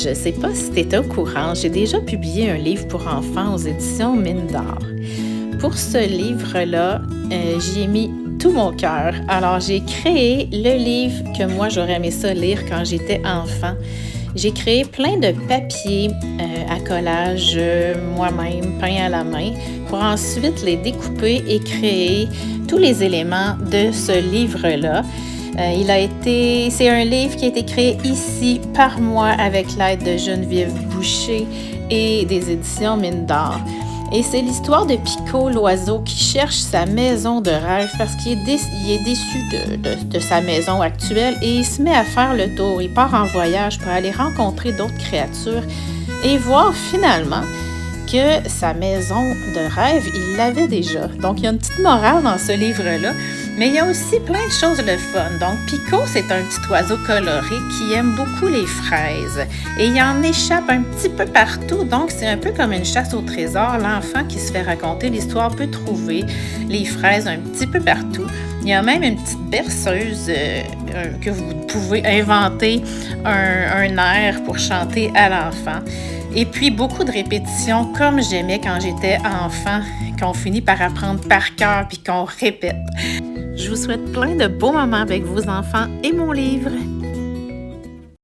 Je ne sais pas si tu étais au courant, j'ai déjà publié un livre pour enfants aux éditions Mine d'Or. Pour ce livre-là, j'y ai mis tout mon cœur. Alors, j'ai créé le livre que moi, j'aurais aimé ça lire quand j'étais enfant. J'ai créé plein de papiers à collage moi-même, peints à la main, pour ensuite les découper et créer tous les éléments de ce livre-là. C'est un livre qui a été créé ici par moi avec l'aide de Geneviève Boucher et des éditions Mine d'Or. Et c'est l'histoire de Pico, l'oiseau, qui cherche sa maison de rêve parce qu'il est déçu de sa maison actuelle et il se met à faire le tour. Il part en voyage pour aller rencontrer d'autres créatures et voir finalement que sa maison de rêve, il l'avait déjà. Donc, il y a une petite morale dans ce livre-là, mais il y a aussi plein de choses le fun. Donc, Pico, c'est un petit oiseau coloré qui aime beaucoup les fraises et il en échappe un petit peu partout. Donc, c'est un peu comme une chasse au trésor. L'enfant qui se fait raconter l'histoire peut trouver les fraises un petit peu partout. Il y a même une petite berceuse que vous pouvez inventer un air pour chanter à l'enfant. Et puis, beaucoup de répétitions, comme j'aimais quand j'étais enfant, qu'on finit par apprendre par cœur puis qu'on répète. Je vous souhaite plein de beaux moments avec vos enfants et mon livre.